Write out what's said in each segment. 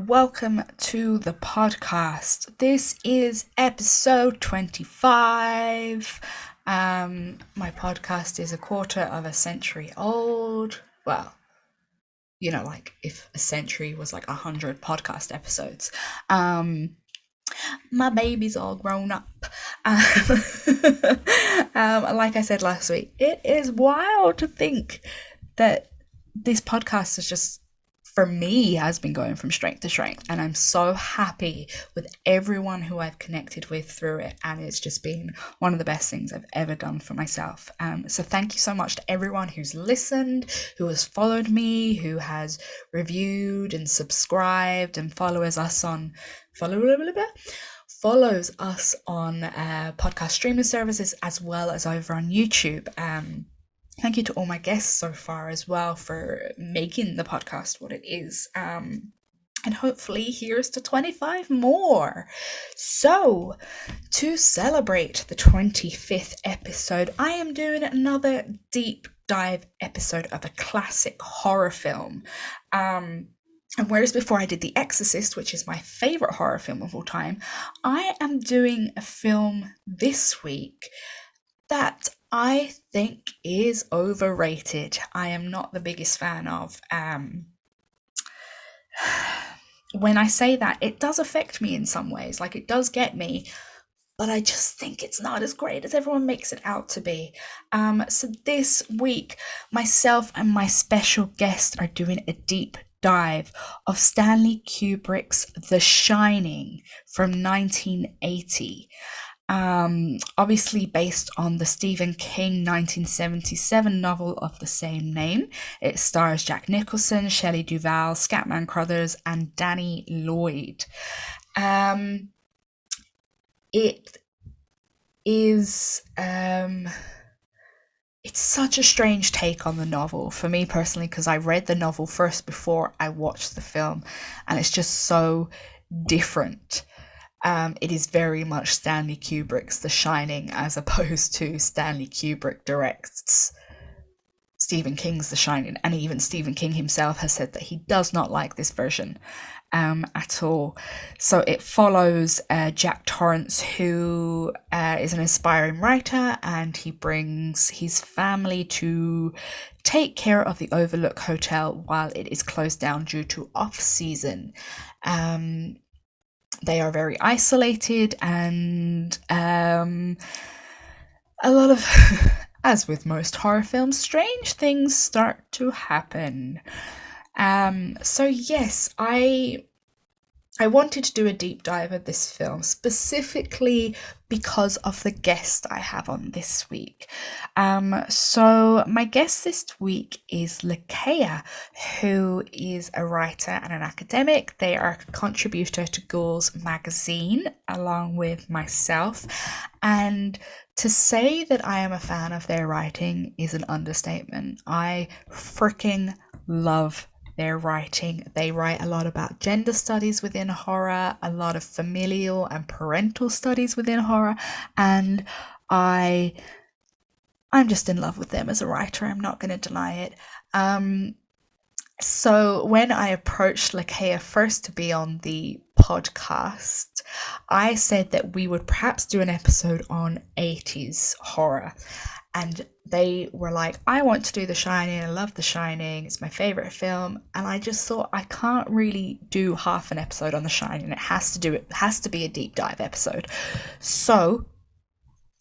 welcome to the podcast. This is episode 25. My podcast is a quarter of a century old. Well, like if a century was like 100 podcast episodes. My baby's all grown up. Like I said last week, it is wild to think that this podcast is just, for me, has been going from strength to strength, and I'm so happy with everyone who I've connected with through it, and it's just been one of the best things I've ever done for myself. So thank you so much to everyone who's listened, who has followed me, who has reviewed and subscribed and follows us on podcast streaming services, as well as over on YouTube. Thank you to all my guests so far as well for making the podcast what it is. And hopefully here's to 25 more. So, to celebrate the 25th episode, I am doing another deep dive episode of a classic horror film. And whereas before I did The Exorcist, which is my favourite horror film of all time, I am doing a film this week that I think is overrated. I am not the biggest fan of. When I say that, it does affect me in some ways. Like, it does get me, but I just think it's not as great as everyone makes it out to be. So this week, myself and my special guest are doing a deep dive of Stanley Kubrick's The Shining from 1980. Obviously based on the Stephen King 1977 novel of the same name. It stars Jack Nicholson, Shelley Duvall, Scatman Crothers, and Danny Lloyd. It is it's such a strange take on the novel for me personally, because I read the novel first before I watched the film, and it's just so different. It is very much Stanley Kubrick's The Shining, as opposed to Stanley Kubrick directs Stephen King's The Shining, and even Stephen King himself has said that he does not like this version at all. So it follows Jack Torrance, who is an aspiring writer, and he brings his family to take care of the Overlook Hotel while it is closed down due to off-season. They are very isolated, and a lot of, as with most horror films, strange things start to happen. So yes, I wanted to do a deep dive of this film specifically because of the guest I have on this week. So my guest this week is Lakkaya, who is a writer and an academic. They are a contributor to Ghouls magazine along with myself, and to say that I am a fan of their writing is an understatement. I freaking love their writing. They write a lot about gender studies within horror, a lot of familial and parental studies within horror, and I'm just in love with them as a writer. I'm not going to deny it. So when I approached Lakkaya first to be on the podcast, I said that we would perhaps do an episode on 80s horror. And they were like, I want to do The Shining. I love The Shining. It's my favorite film. And I just thought, I can't really do half an episode on The Shining. It has to be a deep dive episode. So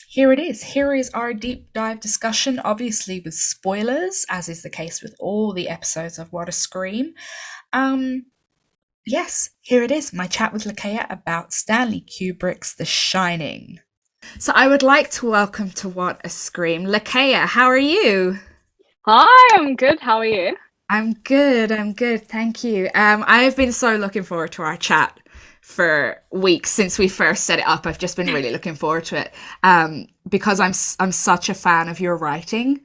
here it is. Here is our deep dive discussion, obviously with spoilers, as is the case with all the episodes of What a Scream. Yes, here it is. My chat with Lakkaya about Stanley Kubrick's The Shining. So I would like to welcome to What a Scream, Lakkaya. How are you? Hi, I'm good. How are you? I'm good. Thank you. I've been so looking forward to our chat for weeks since we first set it up. I've just been really looking forward to it because I'm such a fan of your writing.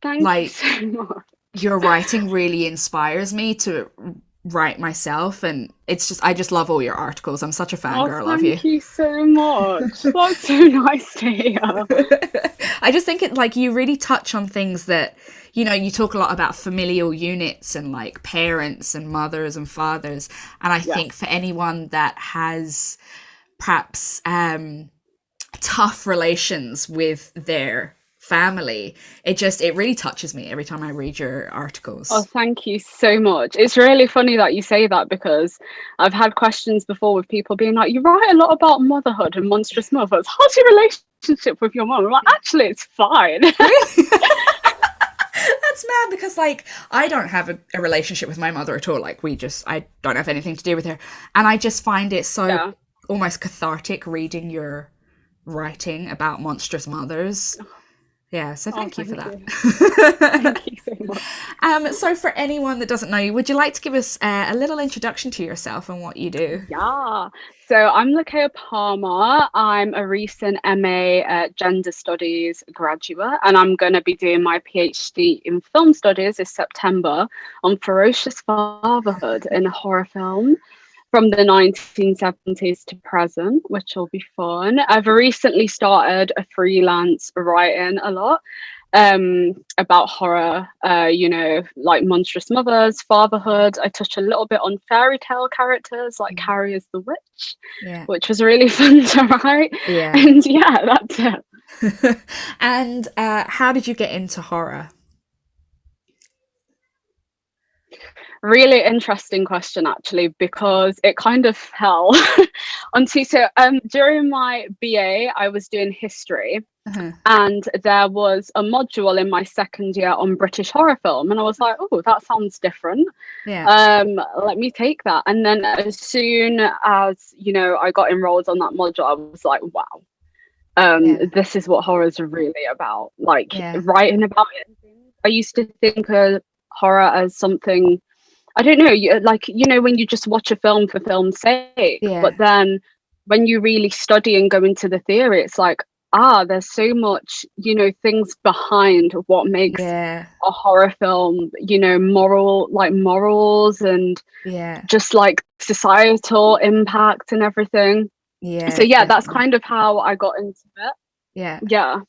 Thank you so much. Your writing really inspires me to write myself, and it's just I just love all your articles. I'm such a Oh, fangirl of you. thank you so much. That's so nice to hear. I just think it like you really touch on things that you talk a lot about familial units and like parents and mothers and fathers, and I think Yes. for anyone that has perhaps tough relations with their family, it really touches me every time I read your Oh, articles. thank you so much. It's really funny that you say that because I've had questions before with people being like, you write a lot about motherhood and monstrous mothers. How's your relationship with your mom? I'm like, actually, it's fine. Really? That's mad because like I don't have a relationship with my mother at all. Like I don't have anything to do with her, and I just find it so Yeah. almost cathartic reading your writing about monstrous mothers. Yeah, so Oh, thank you for thank you. that. Thank you so much. So for anyone that doesn't know you, would you like to give us a little introduction to yourself and what you do? Yeah. So I'm Lakkaya Palmer. I'm a recent MA Gender Studies graduate, and I'm going to be doing my PhD in film studies this September on ferocious fatherhood in a horror film from the 1970s to present, which will be fun. I've recently started a freelance writing a lot about horror, like monstrous mothers, fatherhood. I touch a little bit on fairy tale characters like Mm. Carrie as the witch, Yeah. which was really fun to write. Yeah. And yeah, that's it. And how did you get into horror? Really interesting question, actually, because it kind of fell onto. So during my BA, I was doing history. Uh-huh. And there was a module in my second year on British horror film, and I was like, "Oh, that sounds different. Yeah. Let me take that." And then as soon as I got enrolled on that module, I was like, "Wow, Yeah. this is what horrors are really about." Like Yeah. writing about it. And things. I used to think of horror as something I don't know, when you just watch a film for film's sake, Yeah. but then when you really study and go into the theory, it's like, there's so much, things behind what makes Yeah. a horror film, morals and Yeah. just like societal impact and everything. So Yeah, yeah, that's definitely. kind of how I got into it. Yeah. Yeah.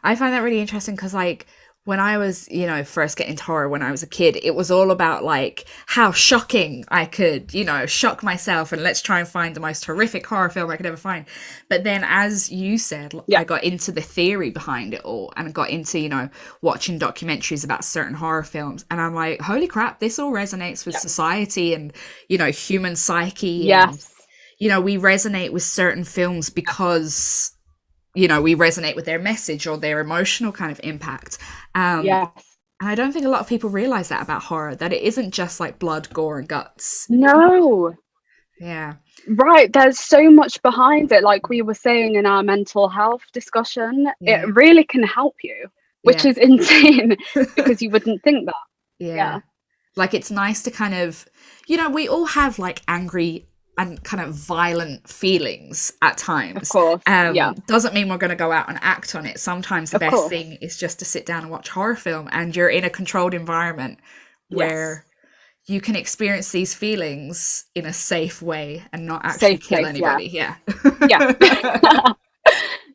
I find that really interesting because, like, when I was, first getting into horror when I was a kid, it was all about, like, how shocking I could, shock myself and let's try and find the most horrific horror film I could ever find. But then, as you said, Yeah. I got into the theory behind it all and got into, watching documentaries about certain horror films. And I'm like, holy crap, this all resonates with Yeah. society and, human psyche. And, Yes. we resonate with certain films because we resonate with their message or their emotional kind of impact. Yes. And I don't think a lot of people realize that about horror, that it isn't just like blood, gore, and guts. No. Yeah. Right, there's so much behind it. Like we were saying in our mental health discussion, Yeah. it really can help you, which Yeah. is insane because you wouldn't think that. Yeah. Yeah, Like it's nice to kind of, we all have like angry and kind of violent feelings at of times. course. Yeah, Doesn't mean we're going to go out and act on it. Sometimes the of best course. thing is just to sit down and watch horror film and you're in a controlled environment Yes. where you can experience these feelings in a safe way and not actually Safe kill place. Yeah. anybody. Yeah. Yeah.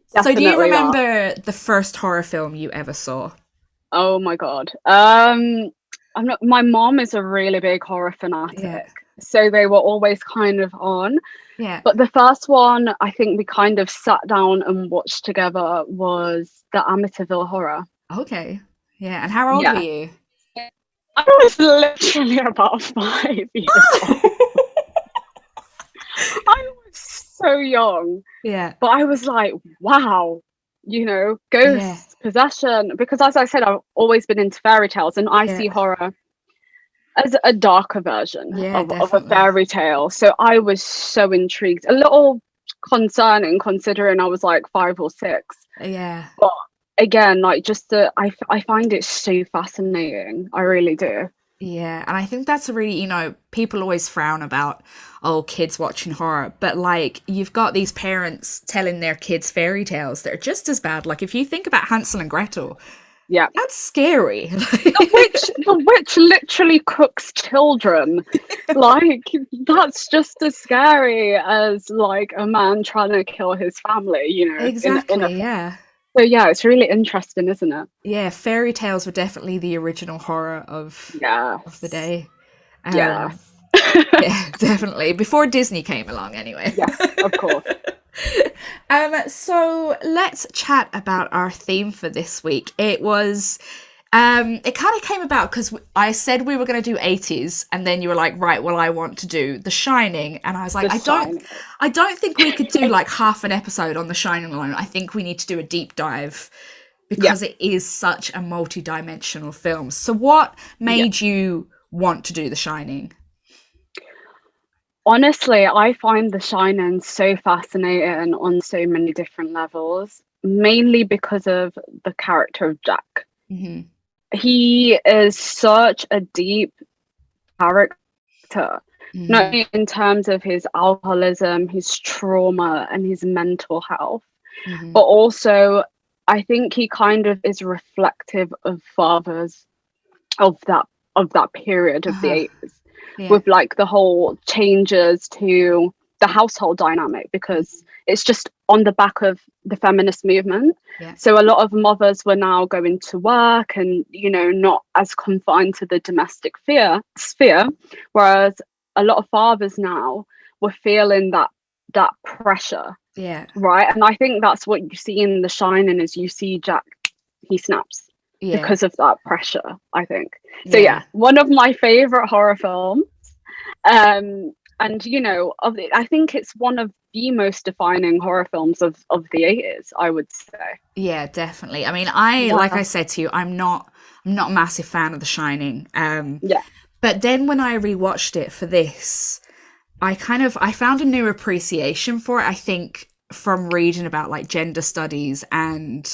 So do you Definitely that. remember the first horror film you ever saw? Oh my God. My mom is a really big horror Yeah. fanatic. So they were always kind of on. Yeah. But the first one I think we kind of sat down and watched together was the Amityville Horror. Okay. Yeah. And how old were Yeah. you? I was literally about 5 years old. I was so young, Yeah. but I was like, wow, Yeah. ghosts, possession. Because as I said, I've always been into fairy tales and I Yeah. see horror as a darker version Yeah, of a definitely. fairy tale. So I was so intrigued. A little concerning considering I was like 5 or 6. Yeah. But again, like I find it so fascinating. I really do. Yeah. And I think that's a really, people always frown about, oh, kids watching horror. But like, you've got these parents telling their kids fairy tales that are just as bad. Like, if you think about Hansel and Gretel, Yeah. That's scary. The witch literally cooks children. Like, that's just as scary as like a man trying to kill his family, in a Exactly, yeah. so yeah, it's really interesting, isn't it? Yeah, fairy tales were definitely the original horror of the Yes. day. Um, Yes. yeah, definitely. Before Disney came along, anyway. Yes, of course. So let's chat about our theme for this week. It kind of came about because I said we were going to do 80s, and then you were like, right, well, I want to do The Shining, and I was like, The Shining. I don't think we could do like half an episode on The Shining alone. I think we need to do a deep dive Yeah. because it is such a multi-dimensional film. So what Yeah. made you want to do The Shining? Honestly, I find The Shining so fascinating on so many different levels, mainly because of the character of Jack. Mm-hmm. He is such a deep character, not Mm-hmm. only in terms of his alcoholism, his trauma, and his mental health, Mm-hmm. but also I think he kind of is reflective of fathers of that period of the Uh-huh. 80s, Yeah. with like the whole changes to the household dynamic, because it's just on the back of the feminist movement. Yeah. So a lot of mothers were now going to work and, not as confined to the domestic sphere, whereas a lot of fathers now were feeling that pressure, Yeah. right? And I think that's what you see in The Shining, is you see Jack, he snaps Yeah. because of that pressure, I think. So Yeah. yeah, one of my favorite horror films. And I think it's one of the most defining horror films of the 80s, I would say. Yeah, definitely. I mean, like Yeah. I said to you, I'm not a massive fan of The Shining. Yeah. But then when I rewatched it for this, I found a new appreciation for it, I think, from reading about like gender studies. And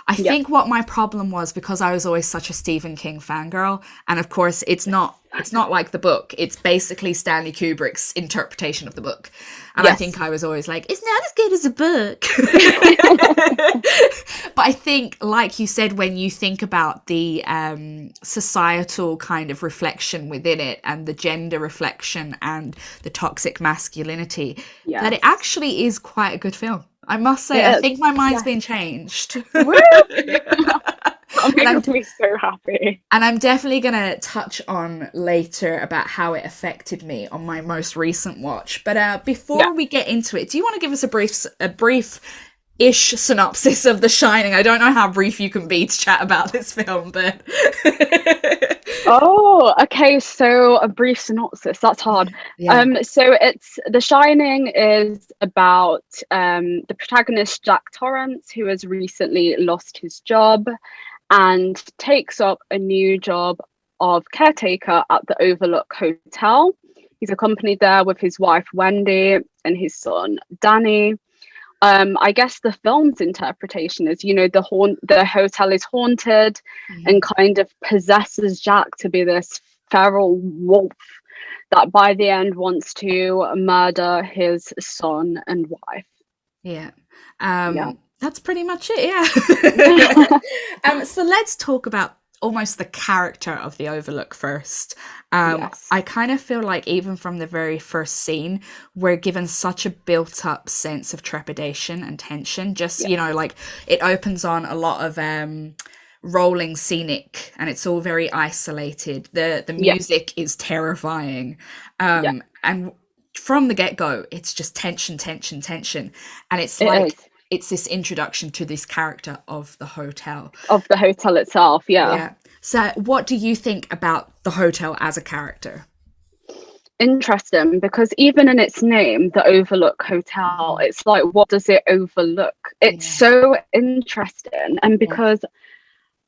I Yeah. think what my problem was, because I was always such a Stephen King fangirl, and of course it's not like the book. It's basically Stanley Kubrick's interpretation of the book. And I think Yes. I was always like, it's not as good as a book. But I think, like you said, when you think about the societal kind of reflection within it, and the gender reflection and the toxic masculinity, that it Yes. actually is quite a good film. I must say, It I is. think my mind's Yes. been changed. Woo! That and I'm makes me so happy. and I'm definitely going to touch on later about how it affected me on my most recent watch. But Yeah. before we get into it, do you want to give us a brief-ish synopsis of The Shining? I don't know how brief you can be to chat about this film, but Oh, okay. So a brief synopsis. That's hard. yeah, So it's The Shining is about the protagonist Jack Torrance, who has recently lost his job and takes up a new job of caretaker at the Overlook Hotel. He's accompanied there with his wife Wendy and his son Danny. I guess the film's interpretation is, the hotel is haunted and kind of possesses Jack to be this feral wolf that by the end wants to murder his son and wife. yeah. Yeah. That's pretty much it. Yeah. So let's talk about almost the character of the Overlook first. Yes. I kind of feel like even from the very first scene, we're given such a built-up sense of trepidation and tension. Just, Yeah. like it opens on a lot of rolling scenic, and it's all very isolated. The Yeah. music is terrifying. Yeah. And from the get-go, it's just tension, tension, tension. And it's It like is. it's this introduction to this character of the hotel. Of the hotel itself. Yeah. Yeah. So, what do you think about the hotel as a character? Interesting, because even in its name, the Overlook Hotel, it's like, what does it overlook? It's Yeah. so interesting. And Yeah. because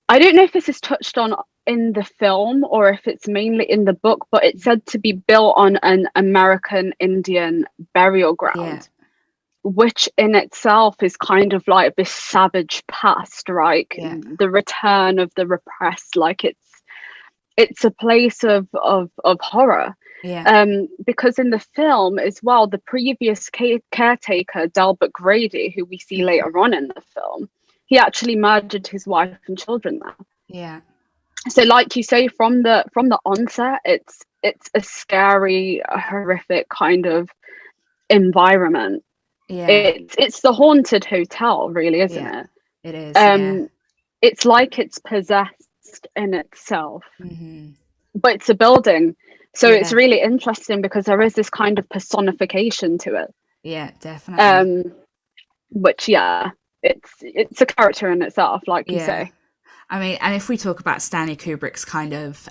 I don't know if this is touched on in the film or if it's mainly in the book, but it's said to be built on an American Indian burial Yeah. ground, which in itself is kind of like this savage past, right? Yeah. The return of the repressed, like it's a place of horror. Yeah. Because in the film as well, the previous caretaker, Delbert Grady, who we see later on in the film, he actually murdered his wife and children there. Yeah. So like you say, from the onset, it's a scary, horrific kind of environment. Yeah. It's the haunted hotel, really, isn't Yeah. it? It is. Yeah. um it's like it's possessed in itself, Hmm. but it's a building, so it's Yeah. really interesting because there is this kind of personification to it. Yeah. Definitely. um which, yeah, it's a character in itself, like you Yeah. say. I mean, and if we talk about Stanley Kubrick's kind of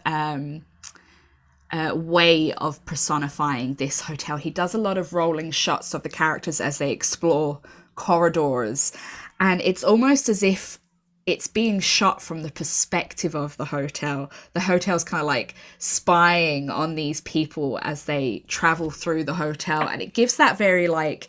way of personifying this hotel, he does a lot of rolling shots of the characters as they explore corridors, and it's almost as if it's being shot from the perspective of the hotel. The hotel's kind of like spying on these people as they travel through the hotel, and it gives that very like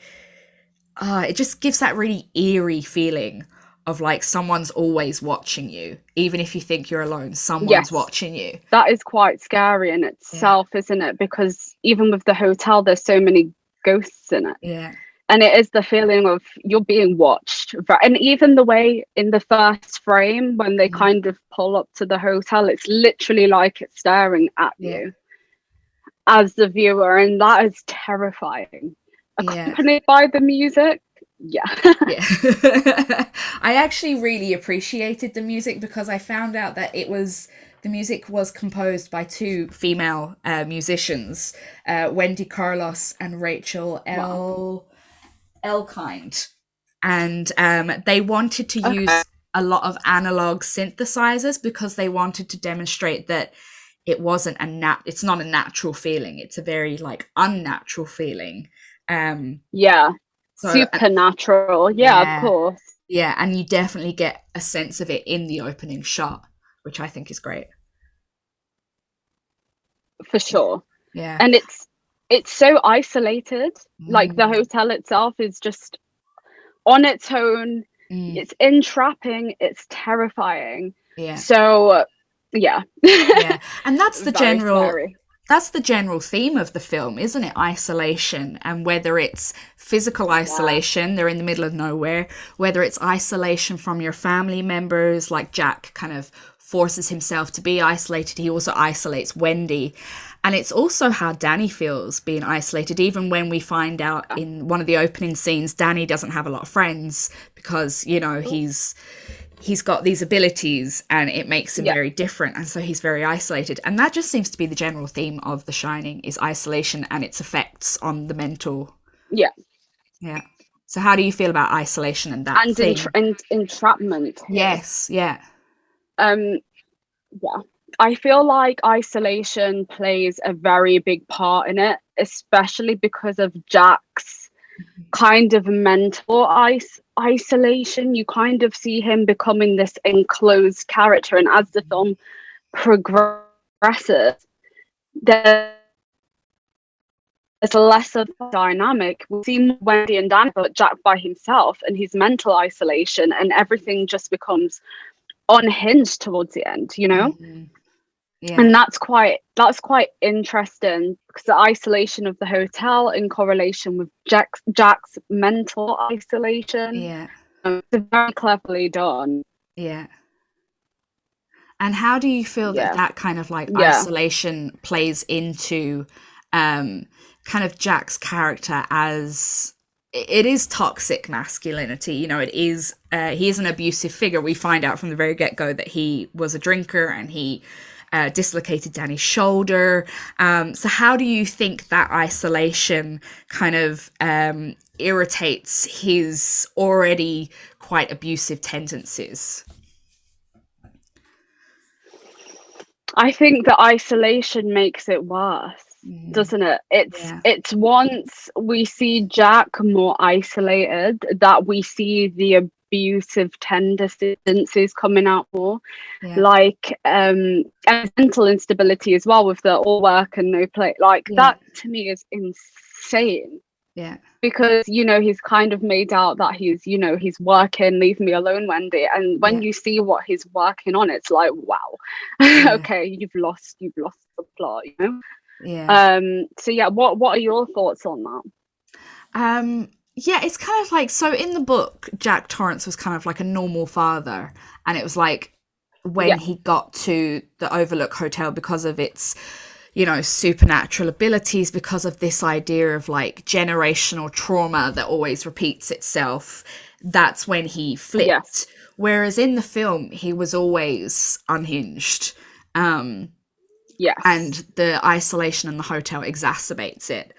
it just gives that really eerie feeling of like someone's always watching you, even if you think you're alone, someone's Yes, watching you. that is quite scary in Yeah. itself, isn't it? Because even with the hotel, there's so many ghosts in it. Yeah. And it is the feeling of you're being watched. And even the way in the first frame, when they Mhm. kind of pull up to the hotel, it's literally like it's staring at Yeah. you as the viewer. And that is terrifying. Yeah. Accompanied by the music. Yeah. Yeah. I actually really appreciated the music because I found out that the music was composed by two female musicians, Wendy Carlos and Rachel Wow. Elkind, and they wanted to Okay. use a lot of analog synthesizers because they wanted to demonstrate that it's not a natural feeling. It's a very like unnatural feeling. Um, Yeah. so Supernatural. Yeah, of yeah, course. yeah, and you definitely get a sense of it in the opening shot, which I think is great. For sure. Yeah. And it's so isolated. Like the Mm, hotel itself is just on its own. mm, It's entrapping, it's terrifying. yeah. So yeah. Yeah. And Very scary. that's the general theme of the film, isn't it? Isolation, and whether it's physical Yeah. isolation, they're in the middle of nowhere, whether it's isolation from your family members, like Jack kind of forces himself to be isolated, he also isolates Wendy. And it's also how Danny feels being isolated, even when we find out in one of the opening scenes, Danny doesn't have a lot of friends because, Oh, he's got these abilities and it makes him yeah. very different, and so he's very isolated, and that just seems to be the general theme of The Shining, is isolation and its effects on the mental. Yeah. Yeah. So how do you feel about isolation and that And theme? entrapment here. Yes. Yeah. Um, yeah. I feel like isolation plays a very big part in it, especially because of Jack's kind of mental isolation. You kind of see him becoming this enclosed character, and as the film progresses, there's less of a dynamic. We see Wendy and Dan, but Jack by himself and his mental isolation, and everything just becomes unhinged towards the end. Hmm. Yeah. And that's quite interesting because the isolation of the hotel in correlation with Jack's mental isolation. Yeah. It's very cleverly done. Yeah. And how do you feel that Yeah. that kind of like Yeah. isolation plays into um, kind of Jack's character, as it is toxic masculinity? It is, he is an abusive figure. We find out from the very get go that he was a drinker and he dislocated Danny's shoulder. So, how do you think that isolation kind of irritates his already quite abusive tendencies? I think the isolation makes it worse, Mm, doesn't it? It's yeah. it's once we see Jack more isolated that we see the abusive tendencies coming out more. Yeah. Like and mental instability as well, with the all work and no play. Like Yeah. that to me is insane. Yeah. Because he's kind of made out that he's working, leave me alone, Wendy. And when Yeah. you see what he's working on, it's like, wow. Yeah. Okay, you've lost the plot. Yeah. So yeah, what are your thoughts on that? Yeah, it's kind of like, so in the book, Jack Torrance was kind of like a normal father, and it was like when Yeah. he got to the Overlook Hotel, because of its, supernatural abilities, because of this idea of like generational trauma that always repeats itself, that's when he Yes. flipped. Whereas in the film, he was always unhinged. And Yes. the isolation in the hotel exacerbates it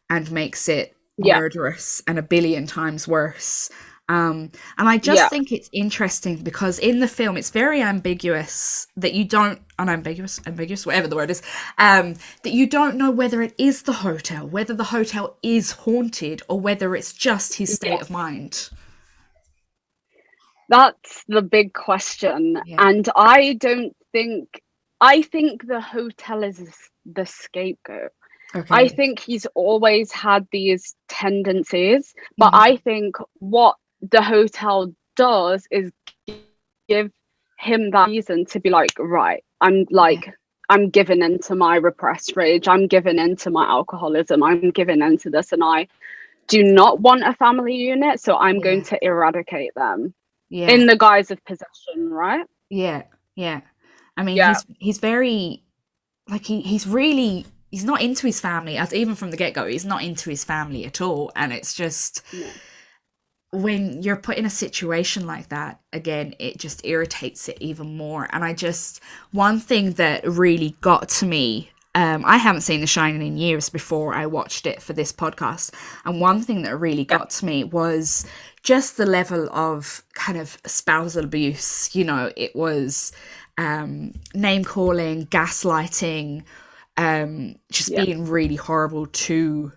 and makes it Yeah. murderous and a billion times worse. And I just Yeah. think it's interesting because in the film it's very ambiguous that you don't ambiguous, whatever the word is, that you don't know whether it is the hotel, whether the hotel is haunted, or whether it's just his state of Yes. mind. That's the big question. Yeah. And I think the hotel is the scapegoat. I Okay. think he's always had these tendencies, but I Mm-hmm. think what the hotel does is give him that reason to be like, right, Yeah. I'm giving into my repressed rage, I'm giving into my alcoholism, I'm giving into this, and I do not want a family unit, so I'm going Yeah. to eradicate them Yeah. in the guise of possession, right? Yeah. Yeah. I mean, Yeah. he's very like he's not into his family, as even from the get-go he's not into his family at all, and it's just No. when you're put in a situation like that again, it just irritates it even more. And one thing that really got to me, I haven't seen The Shining in years before I watched it for this podcast, and one thing that really Yeah. got to me was just the level of kind of spousal abuse. It was name calling, gaslighting, just Yeah. being really horrible to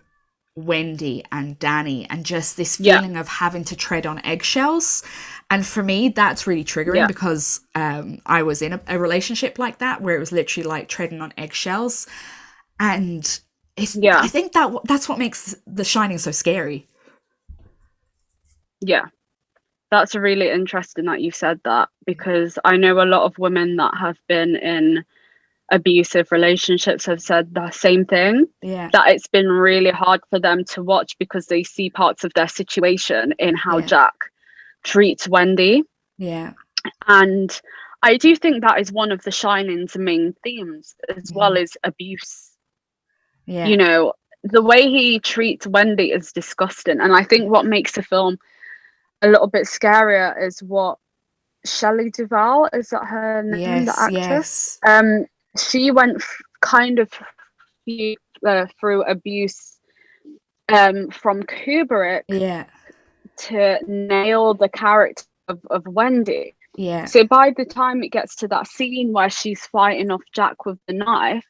Wendy and Danny, and just this Yeah. feeling of having to tread on eggshells. And for me, that's really triggering Yeah. because I was in a relationship like that where it was literally like treading on eggshells. And I Yeah. think that's what makes The Shining so scary. Yeah. That's really interesting that you said that, because I know a lot of women that have been in abusive relationships have said the same thing, Yeah, that it's been really hard for them to watch because they see parts of their situation in how yeah, Jack treats Wendy. yeah, And I do think that is one of the Shining's main themes, as well mhm, as abuse. yeah, You know, the way he treats Wendy is disgusting. And I think what makes the film a little bit scarier is what Shelley Duvall, is that her name, the yes, actress? yes, She went kind of through abuse from Kubrick yeah, to nail the character of Wendy. yeah, So by the time it gets to that scene where she's fighting off Jack with the knife,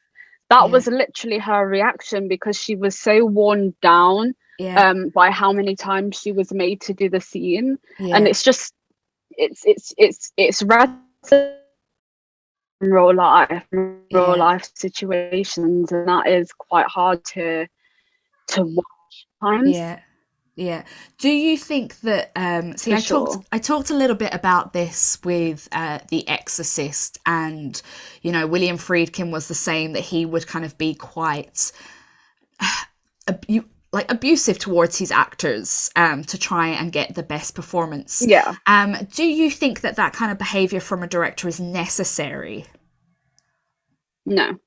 that yeah, was literally her reaction, because she was so worn down yeah, by how many times she was made to do the scene. And yeah, it's just it's real yeah, life situations, and that is quite hard to watch times, yeah. Yeah. Do you think that see, for sure. I talked a little bit about this with The Exorcist, and William Friedkin was the same, that he would kind of be quite abusive towards his actors to try and get the best performance. Yeah. Do you think that kind of behavior from a director is necessary? No.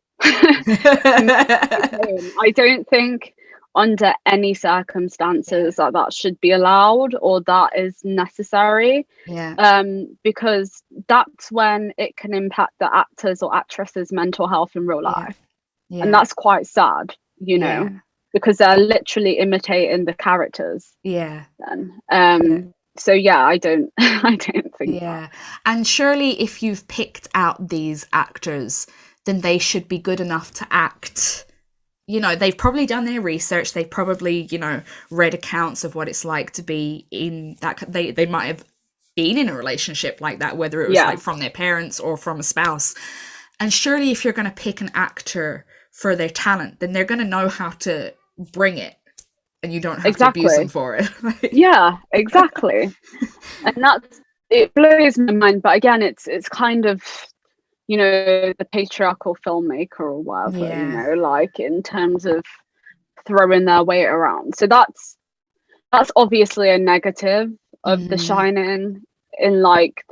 I don't think under any Yeah. circumstances that should be allowed, or that is necessary, Yeah. because that's when it can impact the actors or actresses' mental health in real Yeah. life. And Yeah. that's quite sad, Yeah. because they're literally imitating the characters Yeah. then. Yeah. So yeah, I don't I don't think that. Yeah. And surely if you've picked out these actors, then they should be good enough to act. They've probably done their research. They've probably, read accounts of what it's like to be in that. They might have been in a relationship like that, whether it was Yeah, like from their parents or from a spouse. And surely if you're going to pick an actor for their talent, then they're going to know how to bring it, and you don't have to abuse them exactly. for it. Yeah, exactly. And that's, it blows my mind, but again, it's kind of, the patriarchal filmmaker or whatever, Yeah. like in terms of throwing their weight around. So that's obviously a negative of The Hmm. Shining, in like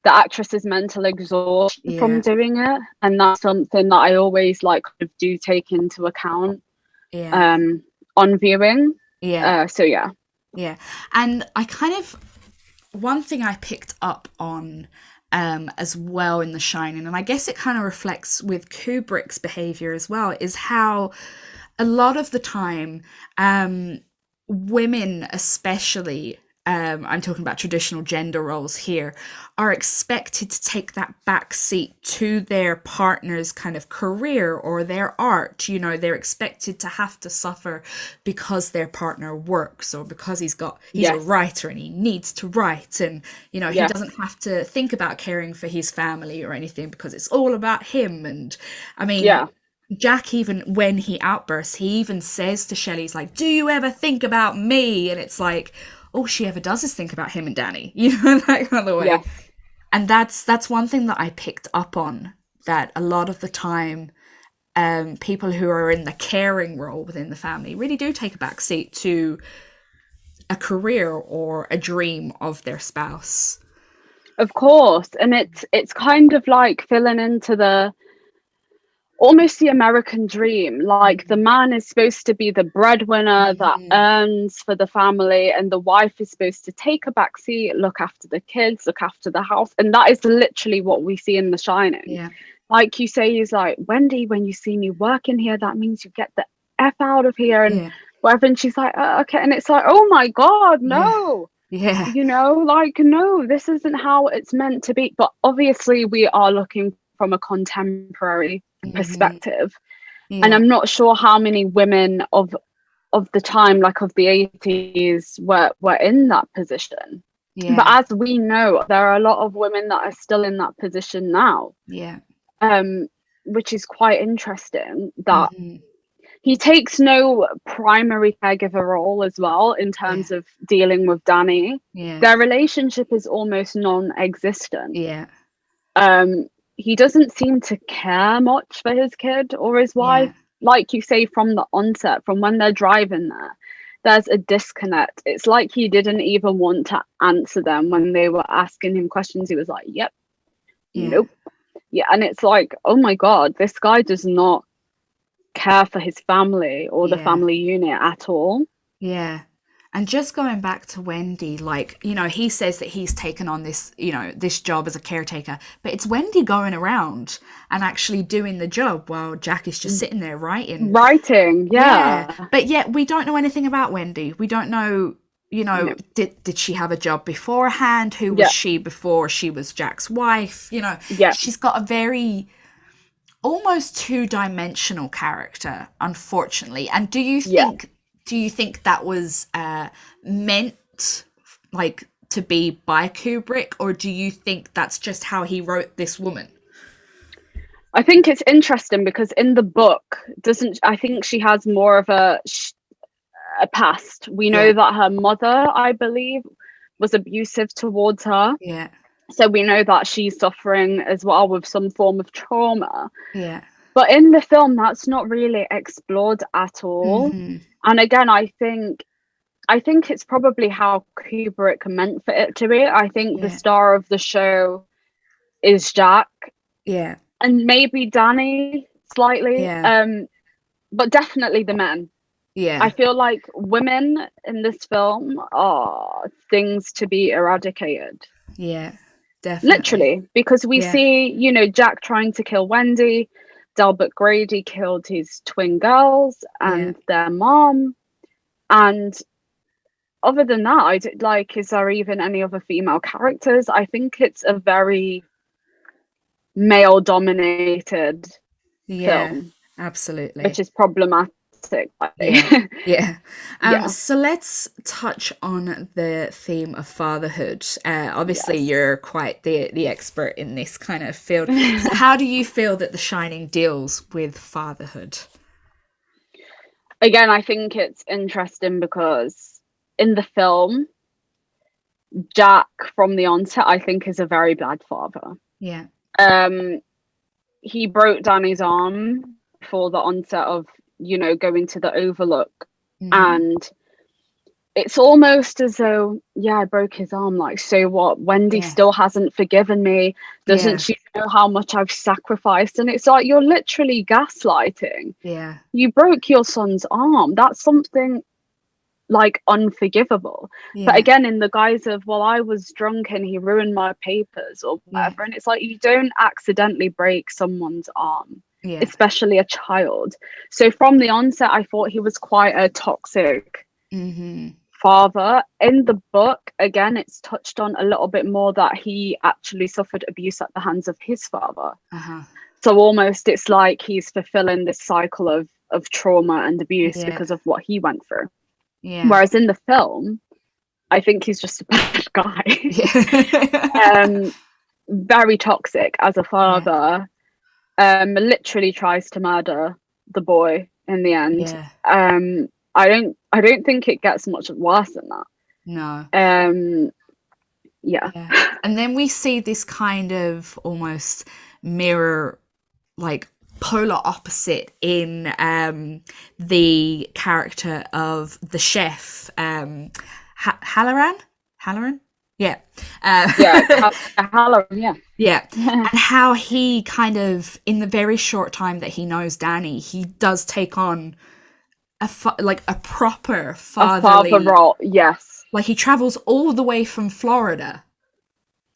the actress's mental exhaustion from Yeah. doing it, and that's something that I always like kind of do take into account Yeah. um on viewing. Yeah. So yeah. Yeah. And I kind of, one thing I picked up on as well in The Shining, and I guess it kind of reflects with Kubrick's behavior as well, is how a lot of the time, women, especially, I'm talking about traditional gender roles here, are expected to take that back seat to their partner's kind of career or their art. You know, they're expected to have to suffer because their partner works, or because he's a Yes. writer and he needs to write, and you know, he Yes. doesn't have to think about caring for his family or anything because it's all about him. And I mean, Yeah. Jack, even when he outbursts, he even says to Shelley, he's like, "Do you ever think about me?" And it's like, all she ever does is think about him and Danny, you know, that kind of way. Yes. And that's one thing that I picked up on, that a lot of the time, people who are in the caring role within the family really do take a back seat to a career or a dream of their spouse. Of course. And it's kind of like filling into the almost the American dream. Like the man is supposed to be the breadwinner that Mm-hmm. earns for the family, and the wife is supposed to take a back seat, look after the kids, look after the house. And that is literally what we see in The Shining. Yeah, Like you say, he's like, Wendy, when you see me working here, that means you get the F out of here and yeah, whatever. And she's like, okay. And it's like, oh my God, yeah, no. yeah, You know, like, no, this isn't how it's meant to be. But obviously, we are looking from a contemporary mm-hmm. perspective. And Yeah, I'm not sure how many women of the time, like of the 80s, were in that position. But yeah, as we know, there are a lot of women that are still in that position now, yeah, um, which is quite interesting that mm-hmm. he takes no primary caregiver role as well in Yeah, terms of dealing with Danny. yeah, Their relationship is almost non-existent. yeah, Um, he doesn't seem to care much for his kid or his wife. yeah, Like you say, from the onset, from when they're driving there, there's a disconnect. It's like he didn't even want to answer them when they were asking him questions. He was like, yep, yeah, nope. Yeah. And it's like, oh my God, this guy does not care for his family or the yeah. family unit at all. Yeah. And just going back to Wendy, like, you know, he says that he's taken on this, you know, this job as a caretaker, but it's Wendy going around and actually doing the job while Jack is just sitting there writing. Writing, Yeah. yeah. But yet we don't know anything about Wendy. We don't know, you know, No. did she have a job beforehand? Who was Yeah. she before she was Jack's wife? You know, Yeah. she's got a very almost two-dimensional character, unfortunately. And Yeah. do you think that was meant, like, to be by Kubrick, or do you think that's just how he wrote this woman? I think it's interesting because in the book, doesn't I think she has more of a past. We know Yeah, that her mother, I believe, was abusive towards her. yeah, So we know that she's suffering as well with some form of trauma. yeah. But in the film, that's not really explored at all. Mm-hmm. And again, I think it's probably how Kubrick meant for it to be. I think the Yeah, star of the show is Jack yeah, and maybe Danny slightly, yeah, but definitely the men. I yeah, feel like women in this film are things to be eradicated. yeah, definitely. Literally, because we Yeah, see, Jack trying to kill Wendy, Delbert Grady killed his twin girls yeah, and their mom. And other than that, like, is there even any other female characters? I think it's a very male dominated yeah, film, which absolutely. is problematic. Yeah, yeah. Yeah. So let's touch on the theme of fatherhood. Obviously, Yes. you're quite the expert in this kind of field. So, how do you feel that The Shining deals with fatherhood? Again, I think it's interesting because in the film, Jack from the onset, I think, is a very bad father. Yeah, Um, he broke Danny's arm for the onset of, going to the Overlook. mm-hmm. And it's almost as though, yeah, I broke his arm, like, so what? Wendy Yeah. still hasn't forgiven me. Doesn't Yeah. she know how much I've sacrificed? And it's like, you're literally gaslighting. Yeah. You broke your son's arm. That's something like unforgivable. But Yeah. again, in the guise of, well, I was drunk and he ruined my papers or Yeah. whatever. And it's like, you don't accidentally break someone's arm, Yeah. especially a child. So from the onset, I thought he was quite a toxic Mm-hmm. father. In the book, again, it's touched on a little bit more that he actually suffered abuse at the hands of his father. Uh-huh. So almost it's like he's fulfilling this cycle of trauma and abuse Yeah. because of what he went through. Yeah. Whereas in the film, I think he's just a bad guy. Yeah. Very toxic as a Yeah. father. Literally tries to murder the boy in the end. Yeah. I don't think it gets much worse than that. No. Yeah. Yeah. And then we see this kind of almost mirror, like polar opposite in the character of the chef, Halloran, yeah, Yeah, Halloran, yeah. yeah, and how he kind of, in the very short time that he knows Danny, he does take on like a proper A father fatherly, role, yes. like he travels all the way from Florida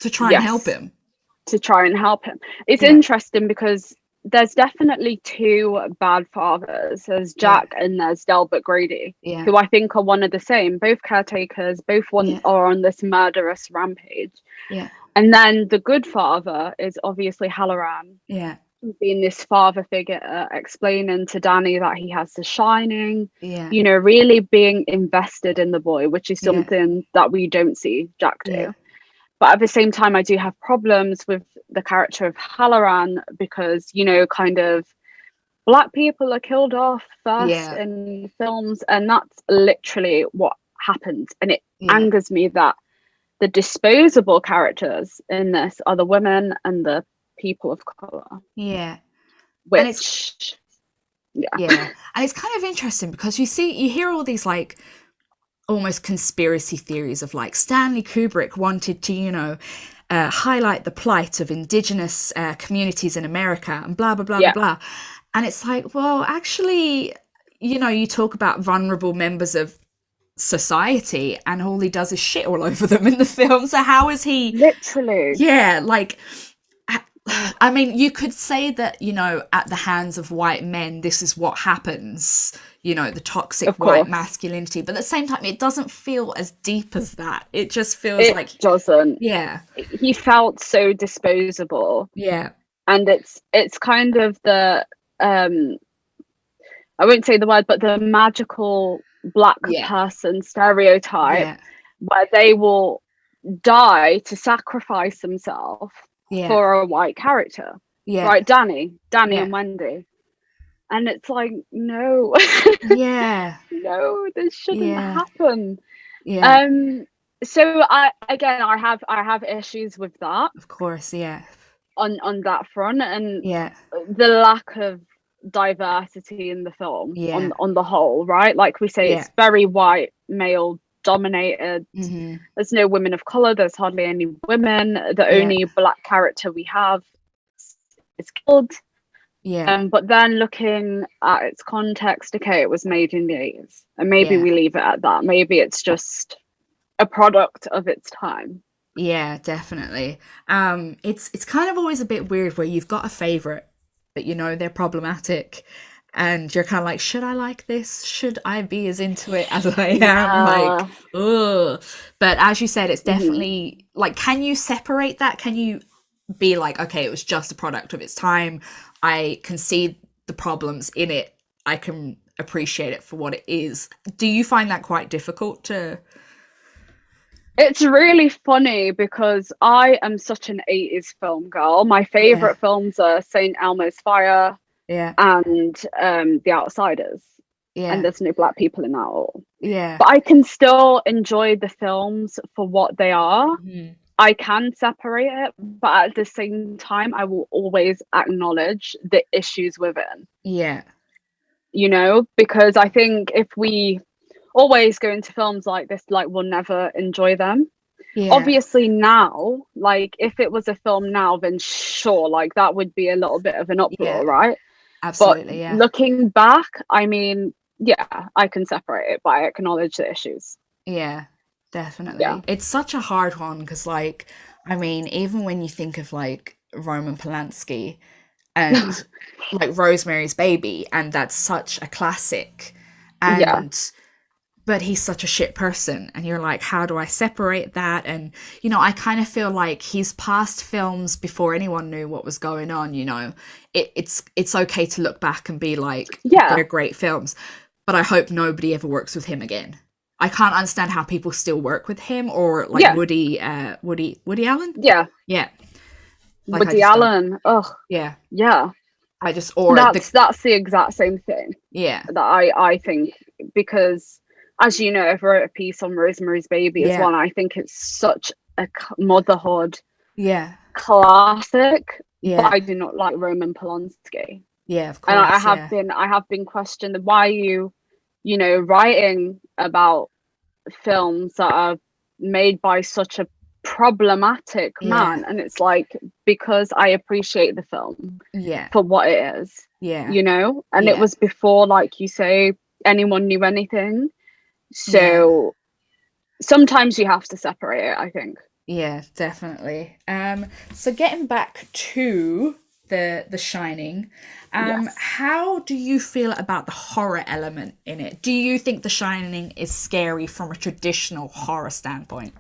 to try and help Yes, him. to try and help him. It's Yeah, interesting because there's definitely two bad fathers. There's yeah, Jack and there's Delbert Grady, yeah, who I think are one of the same. Both caretakers, both one yeah, are on this murderous rampage. yeah, And then the good father is obviously Halloran, yeah, being this father figure, explaining to Danny that he has the shining, yeah, really being invested in the boy, which is yeah, something that we don't see Jack yeah, do. But at the same time, I do have problems with the character of Halloran because, kind of black people are killed off first yeah, in films, and that's literally what happens. And it yeah, angers me that the disposable characters in this are the women and the people of color, yeah. And it's, which, yeah, yeah, and it's kind of interesting because you hear all these like almost conspiracy theories of like Stanley Kubrick wanted to, highlight the plight of indigenous communities in America and blah, blah, blah, blah, yeah, blah. And it's like, well, actually, you talk about vulnerable members of society and all he does is shit all over them in the film. So how is he, literally, yeah, like, I mean, you could say that, at the hands of white men, this is what happens, the toxic of white course, masculinity. But at the same time, it doesn't feel as deep as that. It just feels it like, doesn't. yeah, He felt so disposable, yeah, and it's kind of the I won't say the word, but the magical black yeah, person stereotype yeah, where they will die to sacrifice themselves yeah, for a white character. yeah, Right, Danny yeah, and Wendy. And it's like, no, yeah, no, this shouldn't yeah, happen. yeah, Um, so I have issues with that of course, yeah, on that front, and yeah, the lack of diversity in the film yeah, on the whole, right? Like we say, yeah, it's very white male dominated. mm-hmm, There's no women of color, there's hardly any women. The yeah, only black character we have is killed. yeah, But then looking at its context, okay, it was made in the 80s, and maybe yeah. we leave it at that. Maybe it's just a product of its time. Yeah, definitely. It's kind of always a bit weird where you've got a favorite, but they're problematic, and you're kind of like, should I like this? Should I be as into it as I am? Like, Yeah. ugh. But as you said, it's Mhm. definitely like, can you separate that? Can you be like, okay, it was just a product of its time. I can see the problems in it. I can appreciate it for what it is. Do you find that quite difficult to? It's really funny because I am such an 80s film girl. My Yeah, favorite films are St. Elmo's Fire yeah, and The Outsiders, and yeah, there's no black people in that at all. yeah. But I can still enjoy the films for what they are. Mhm. I can separate it, but at the same time, I will always acknowledge the issues within, Yeah. because I think if we always go into films like this, like, will never enjoy them. Yeah. Obviously now, like, if it was a film now, then sure, like, that would be a little bit of an Yeah. uproar, right? But Absolutely. Yeah. looking back, I mean, yeah, I can separate it, but I acknowledge the issues. Yeah, Yeah. definitely. It's such a hard one because, like, I mean, even when you think of like Roman Polanski and like Rosemary's Baby, and that's such a classic, Yeah. and but he's such a shit person, and you're like, how do I separate that? And you know, I kind of feel like his past films before anyone knew what was going on. You know, it's okay to look back and be like, Yeah. they're great films, but I hope nobody ever works with him again. I can't understand how people still work with him or like Yeah. Woody Allen. Yeah. Yeah, like I Woody just don't. Allen. Oh, Yeah, yeah. I just or the That's the exact same thing yeah that I think, because, as you know, I've wrote a piece on Rosemary's Baby as yeah well, and I think it's such a motherhood yeah classic. But yeah I do not like Roman Polanski, yeah of and course yeah I have been questioned, why are you, writing about films that are made by such a problematic yeah man? And it's like, because I appreciate the film yeah for what it is, yeah and it yeah was before, like you say, anyone knew anything. yeah So sometimes you have to separate it, I think. yeah definitely. So getting back to the Shining, Yes. how do you feel about the horror element in it? Do you think the Shining is scary from a traditional horror standpoint?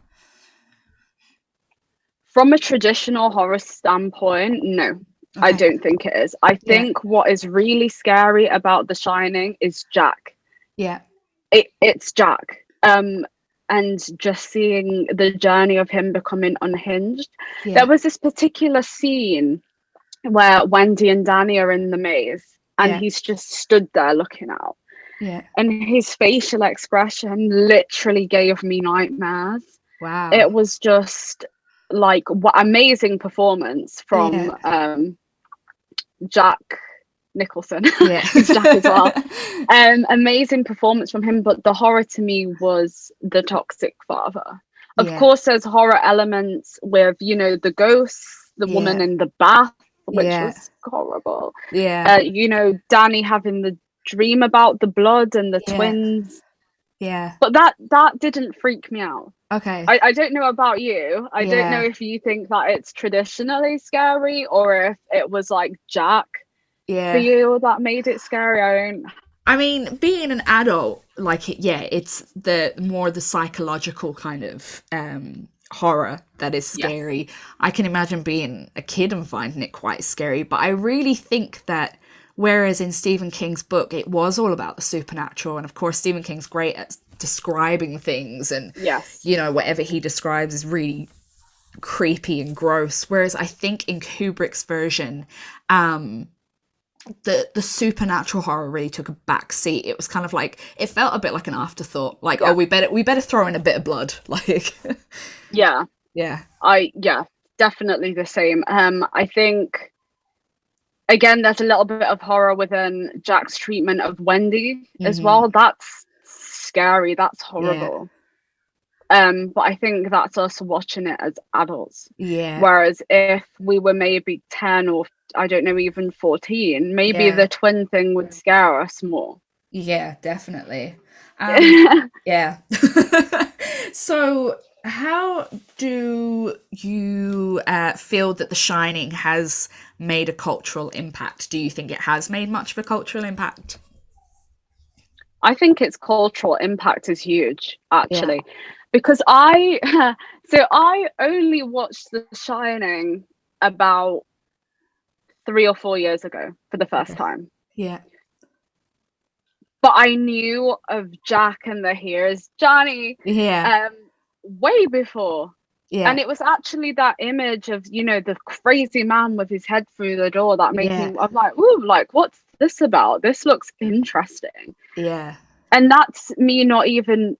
From a traditional horror standpoint, no, I Okay. don't think it is. I Yeah. think what is really scary about The Shining is Jack. Yeah. It's Jack. And just seeing the journey of him becoming unhinged. There Yeah. was this particular scene where Wendy and Danny are in the maze, and Yeah. he's just stood there looking out. Yeah. And his facial expression literally gave me nightmares. Wow. It was just like, what amazing performance Yeah. from Jack Nicholson. Yeah. He's Jack as well. Amazing performance from him, but the horror to me was the toxic father. Of Yeah. course, there's horror elements with, the ghosts, the woman Yeah. in the bath, which Yeah. was horrible. Yeah. Danny having the dream about the blood and the Yeah. twins. Yeah. But that didn't freak me out. Okay. I don't know about you. I don't know Yeah. if you think that it's traditionally scary, or if it was like Jack for Yeah. you that made it scary. I don't. I mean, being an adult, like, yeah, it's the more the psychological kind of horror that is Yes. scary. I can imagine being a kid and finding it quite scary, but I really think that whereas in Stephen King's book, it was all about the supernatural, and of course, Stephen King's great at describing things, and Yes. whatever he describes is really creepy and gross. Whereas I think in Kubrick's version, the supernatural horror really took a back seat. It was kind of like, it felt a bit like an afterthought, like, oh, Yeah. we better throw in a bit of blood, like Yeah. yeah Yeah, definitely the same. I think, again, there's a little bit of horror within Jack's treatment of Wendy as hmm well. That's scary. That's yeah horrible. But I think that's us watching it as adults. yeah Whereas if we were maybe 10, or I don't know, even 14, maybe yeah the twin thing would scare us more. yeah definitely. Yeah. So how do you feel that The Shining has made a cultural impact? Do you think it has made much of a cultural impact? I think its cultural impact is huge, Yeah. actually, because I only watched The Shining about 3 or 4 years ago for the first Okay. time. Yeah. But I knew of Jack and the Here's Johnny Yeah. way before. Yeah. And it was actually that image of, the crazy man with his head through the door that made Yeah. me, I'm like, ooh, like, what's this about? This looks interesting. Yeah. And that's me not even,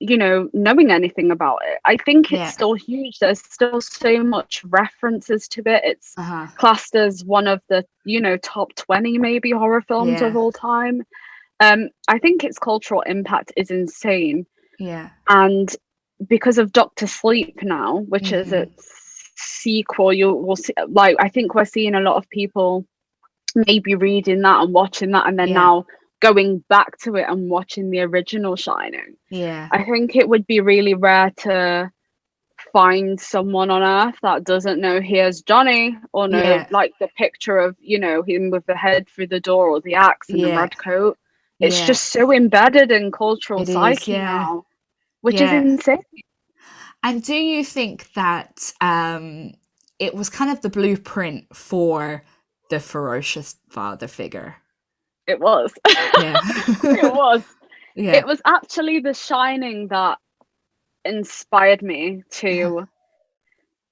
knowing anything about it. I think it's Yeah. still huge. There's still so much references to it. It's Uh-huh. classed as one of the, top 20 maybe horror films of Yeah. all time. I think its cultural impact is insane. Yeah. And because of Doctor Sleep now, which is Mm-hmm. its sequel, you will see, like, I think we're seeing a lot of people maybe reading that and watching that, and then Yeah. now going back to it and watching the original Shining. Yeah. I think it would be really rare to find someone on earth that doesn't know here's Johnny, or know Yeah. like the picture of, you know, him with the head through the door, or the axe and the Yeah. red coat. It's Yeah. just so embedded in cultural It is. psyche Yeah. now, which is Yeah. insane. And do you think that it was kind of the blueprint for the ferocious father figure? It was. Yeah. It was. Yeah. It was actually The Shining that inspired me to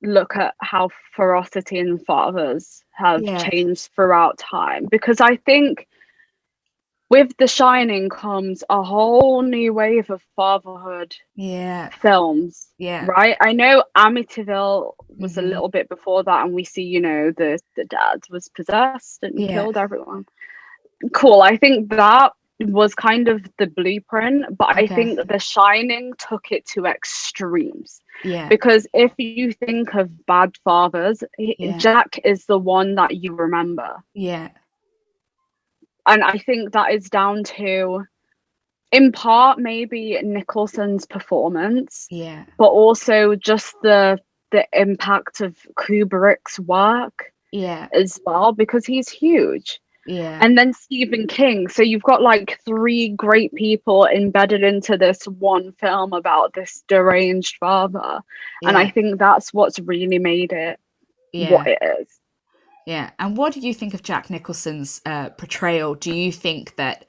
look at how ferocity in fathers have Yeah. changed throughout time, because I think with The Shining comes a whole new wave of fatherhood Yeah. films, Yeah. right? I know Amityville was a Mm-hmm. little bit before that, and we see, you know, the dad was possessed and Yeah. killed everyone. Cool. I think that was kind of the blueprint, but I Okay. think The Shining took it to extremes. Yeah. Because if you think of bad fathers, Yeah. Jack is the one that you remember. Yeah. And I think that is down to, in part, maybe Nicholson's performance, Yeah. but also just the impact of Kubrick's work Yeah. as well, because he's huge. Yeah. And then Stephen King. So you've got like three great people embedded into this one film about this deranged father. And I Yeah. think that's what's really made it what Yeah. it is. Yeah. And what do you think of Jack Nicholson's portrayal? Do you think that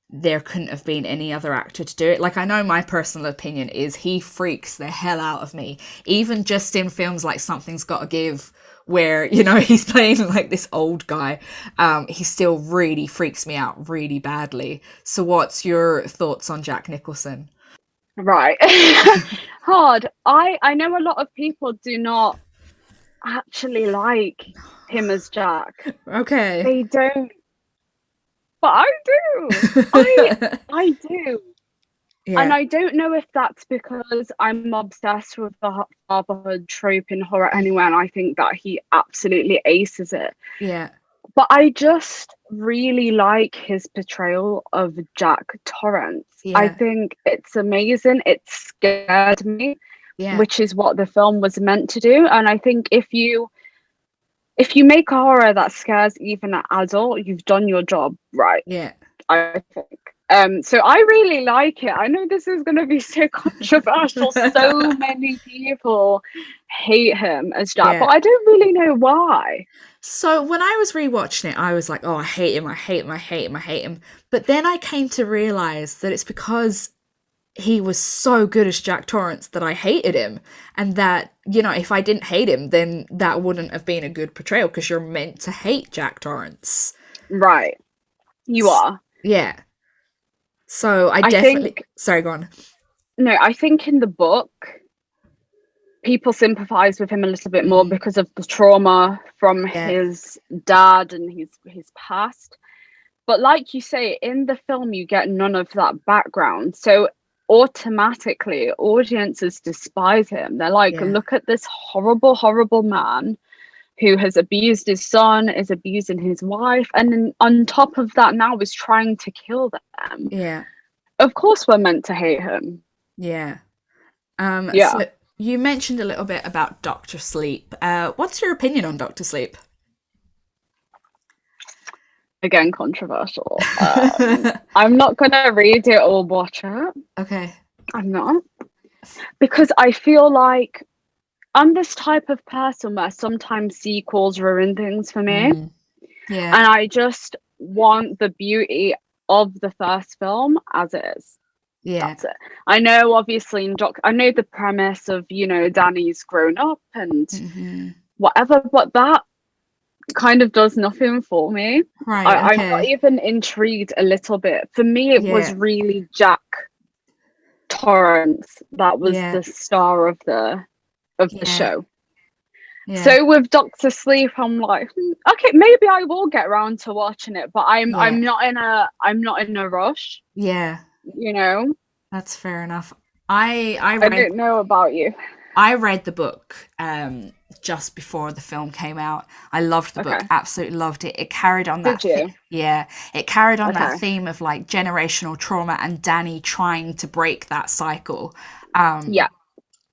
there couldn't have been any other actor to do it? Like, I know my personal opinion is he freaks the hell out of me. Even just in films like Something's Gotta Give, where, you know, he's playing like this old guy, he still really freaks me out really badly. So what's your thoughts on Jack Nicholson? Right. Hard. I know a lot of people do not actually like him as Jack. Okay. They don't, but I do. I do. And Yeah. I don't know if that's because I'm obsessed with the fatherhood trope in horror anyway, and I think that he absolutely aces it. Yeah. But I just really like his portrayal of Jack Torrance. I Yeah. think it's amazing. It scared me, Yeah. which is what the film was meant to do. And I think if you make a horror that scares even an adult, you've done your job right, Yeah. I think. So I really like it. I know this is going to be so controversial. So many people hate him as Jack, but Yeah. I don't really know why. So when I was rewatching it, I was like, oh, I hate him, I hate him, I hate him, I hate him. But then I came to realize that it's because he was so good as Jack Torrance that I hated him. And that, you know, if I didn't hate him, then that wouldn't have been a good portrayal because you're meant to hate Jack Torrance. Right. You are. Yeah. So I I definitely. think, Sorry, go on. no, I think in the book, people sympathize with him a little bit more Mm, because of the trauma from yeah. his dad and his past. But like you say, in the film, you get none of that background. So automatically, audiences despise him. They're like, Yeah. look at this horrible, horrible man who has abused his son, is abusing his wife, and then on top of that, now is trying to kill them. Yeah. Of course, we're meant to hate him. Yeah. Yeah. So you mentioned a little bit about Doctor Sleep. What's your opinion on Doctor Sleep? Again, controversial. I'm not going to read it or watch it. Okay. I'm not. Because I feel like I'm this type of person where sometimes sequels ruin things for me. Mm, yeah. And I just want the beauty of the first film as it is. Yeah. That's it. I know, obviously, I know the premise of, you know, Danny's grown up and Hmm. whatever, but that kind of does nothing for me. Right. I'm not Okay. even intrigued a little bit. For me, it was Yeah. really Jack Torrance that was Yeah. the star of the Yeah. show. Yeah. So with Doctor Sleep, I'm like, okay, maybe I will get around to watching it, but Yeah. I'm not in a rush, Yeah. you know. That's fair enough. I I read don't know about you. I read the book just before the film came out. I loved the book, Okay. absolutely loved it. It carried on Did you? yeah, it carried on that Okay. theme of like generational trauma and Danny trying to break that cycle. Yeah.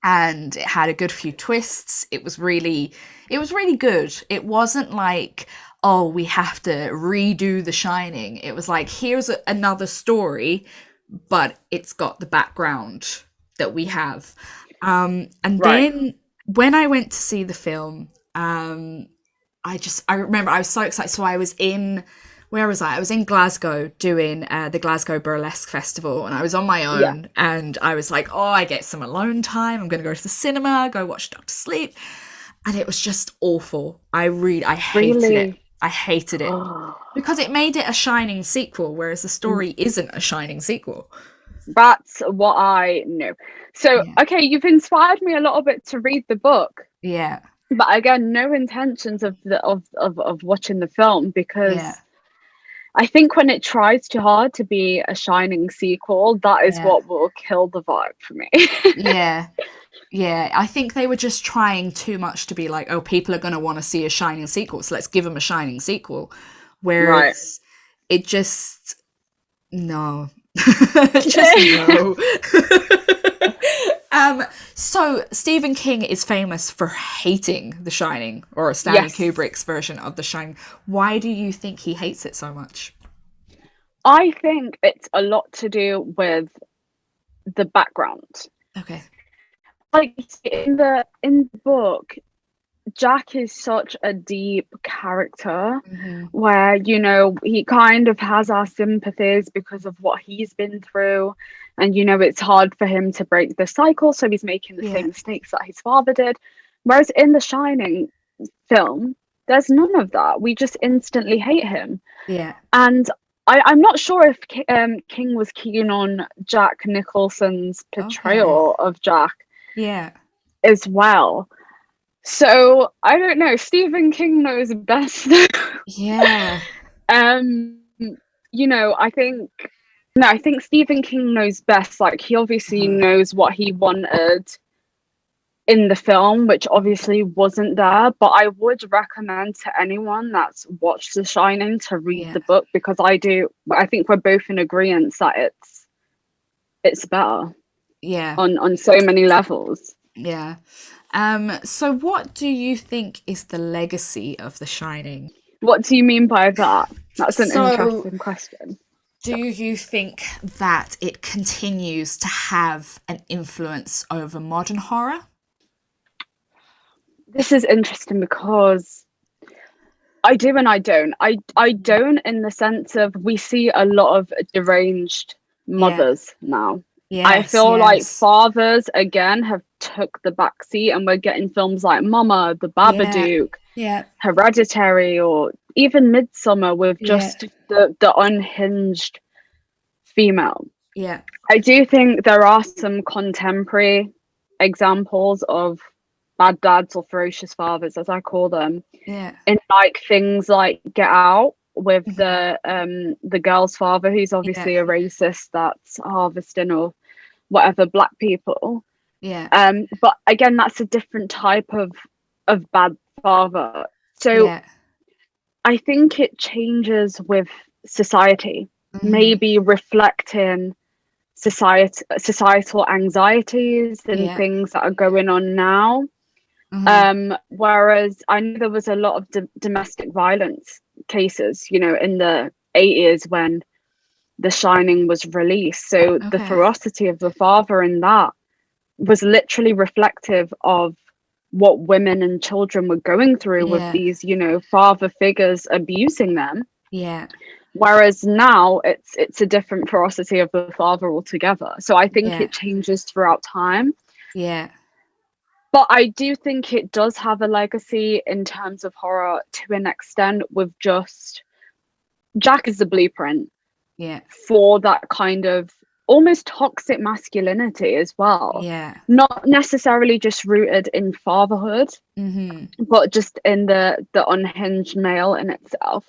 And it had a good few twists. It was really good. It wasn't like, oh, we have to redo The Shining. It was like, here's another story, but it's got the background that we have. And Right. then when I went to see the film, I remember I was so excited. So I was in, where was I? I was in Glasgow doing the Glasgow Burlesque Festival, and I was on my Yeah. own. And I was like, oh, I get some alone time. I'm going to go to the cinema, go watch Doctor Sleep, and it was just awful. I hated it. Really? I hated it because it made it a Shining sequel, whereas the story isn't a Shining sequel. That's what I know. So, Yeah, okay, you've inspired me a little bit to read the book, yeah, but again, no intentions of of watching the film yeah, because I think when it tries too hard to be a Shining sequel, that is yeah, what will kill the vibe for me. yeah. Yeah, I think they were just trying too much to be like, oh, people are going to want to see a Shining sequel, so let's give them a Shining sequel. Right. Whereas it just, no. Just no. So Stephen King is famous for hating The Shining, or Stanley Yes. Kubrick's version of The Shining. Why do you think he hates it so much? I think it's a lot to do with the background. Okay. Like in the book, Jack is such a deep character Mm-hmm. where, you know, he kind of has our sympathies because of what he's been through. And, you know, it's hard for him to break the cycle. So he's making the Yeah. same mistakes that his father did. Whereas in the Shining film, there's none of that. We just instantly hate him. Yeah. And I'm not sure if King was keen on Jack Nicholson's Okay. portrayal of Jack Yeah. as well. So I don't know. Stephen King knows best. Yeah. um, you know, I think no, I think Stephen King knows best. Like he obviously Mhm. knows what he wanted in the film, which obviously wasn't there. But I would recommend to anyone that's watched The Shining to read Yeah. the book because I do. I think we're both in agreement that it's better Yeah. on so many levels. Yeah. So what do you think is the legacy of The Shining? What do you mean by that? That's an So, interesting question. do you think that it continues to have an influence over modern horror? This is interesting because I do and I don't. I don't in the sense of we see a lot of deranged Yeah. mothers now. I Yes, feel like yes. fathers again have took the back seat and we're getting films like Mama, The Yeah. Babadook, Yeah. Hereditary, or even Midsummer with Yeah. just the unhinged female. Yeah. I do think there are some contemporary examples of bad dads or ferocious fathers, as I call them, Yeah. in like things like Get Out with Mhm. the girl's father, who's Yeah. obviously a racist that's harvesting or whatever black people. Yeah. But again, that's a different type of bad father. So Yeah. I think it changes with society, Mhm. maybe reflecting societal anxieties and Yeah. things that are going on now. Mhm. Whereas I know there was a lot of domestic violence cases, you know, in the 80s when The Shining was released. So the Okay. ferocity of the father in that was literally reflective of what women and children were going through with Yeah. these, you know, father figures abusing them. Yeah. Whereas now it's a different ferocity of the father altogether. So I think Yeah. it changes throughout time. Yeah. But I do think it does have a legacy in terms of horror to an extent with just Jack is the blueprint Yeah. for that kind of almost toxic masculinity as well. Yeah. Not necessarily just rooted in fatherhood, Mhm. but just in the unhinged male in itself.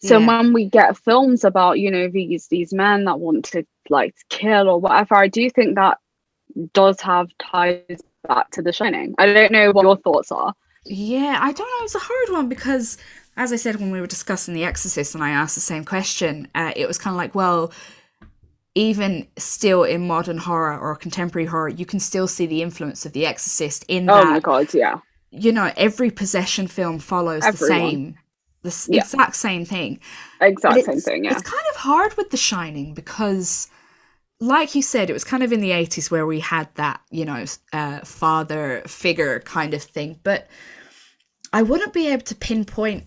So Yeah. when we get films about, you know, these men that want to like kill or whatever, I do think that does have ties back to The Shining. I don't know what your thoughts are. Yeah, I don't know. It's a hard one because, as I said when we were discussing The Exorcist, and I asked the same question, it was kind of like, well, even still in modern horror or contemporary horror, you can still see the influence of The Exorcist in Oh my that, God, yeah. you know, every possession film follows Everyone. the Yeah, exact same thing. But exact same thing, it's yeah. kind of hard with The Shining because, like you said, it was kind of in the 80s where we had that, you know, father figure kind of thing. But I wouldn't be able to pinpoint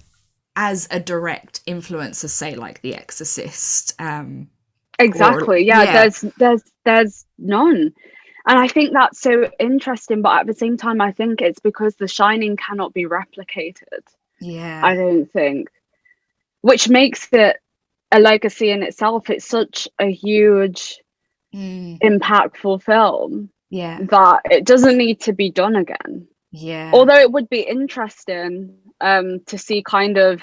as a direct influence as, say, like The Exorcist. Or Exactly. Yeah, yeah, there's none. And I think that's so interesting, but at the same time, I think it's because The Shining cannot be replicated. I yeah, don't think, which makes it a legacy in itself. It's such a huge, mm, impactful film yeah, that it doesn't need to be done again. yeah, Although it would be interesting to see kind of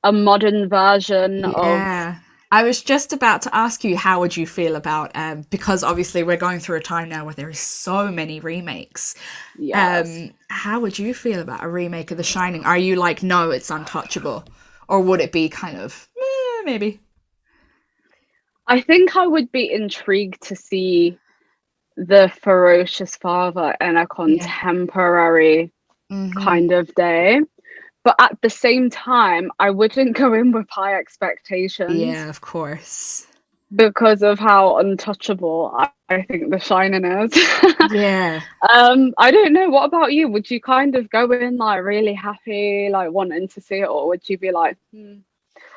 a modern version of, yeah. I was just about to ask you, how would you feel about, because obviously we're going through a time now where there is so many remakes. yes. How would you feel about a remake of The Shining? Are you like, no, it's untouchable, or would it be kind of maybe? I think I would be intrigued to see the ferocious father in a Yeah. contemporary Mm-hmm. kind of day. But at the same time, I wouldn't go in with high expectations Yeah, of course. because of how untouchable I think The Shining is. Yeah. I don't know. What about you? Would you kind of go in like really happy, like wanting to see it, or would you be like,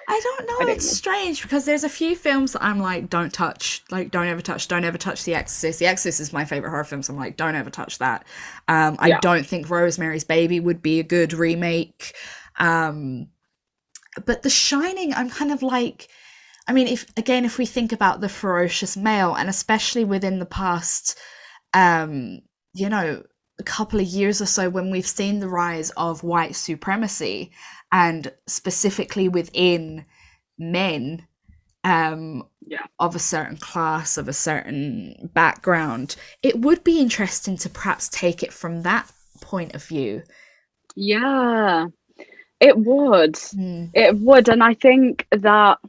I don't I know. don't It's know? strange because there's a few films that I'm like, don't touch, like, don't ever touch The Exorcist. The Exorcist is my favorite horror film, so I'm like, don't ever touch that. I Yeah, don't think Rosemary's Baby would be a good remake. Um, but The Shining, I'm kind of like, I mean, if we think about the ferocious male, and especially within the past, um, you know, a couple of years or so, when we've seen the rise of white supremacy, and specifically within men, um, yeah, of a certain class, of a certain background, it would be interesting to perhaps take it from that point of view. yeah. It would. Mm. It would, and I think that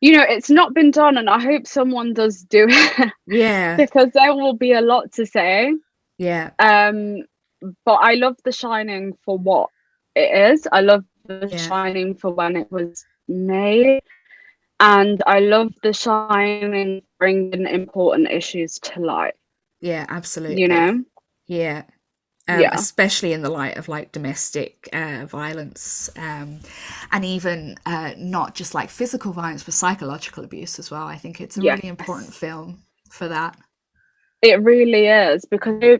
it's not been done, and I hope someone does do it Yeah, because there will be a lot to say. yeah, Um, but I love The Shining for what it is. I love The yeah, Shining for when it was made, and I love The Shining bringing important issues to light. yeah, You absolutely. know? Yeah. Yeah. Especially in the light of like domestic violence, and even not just like physical violence, but psychological abuse as well. I think it's a really important Yes. film for that. It really is because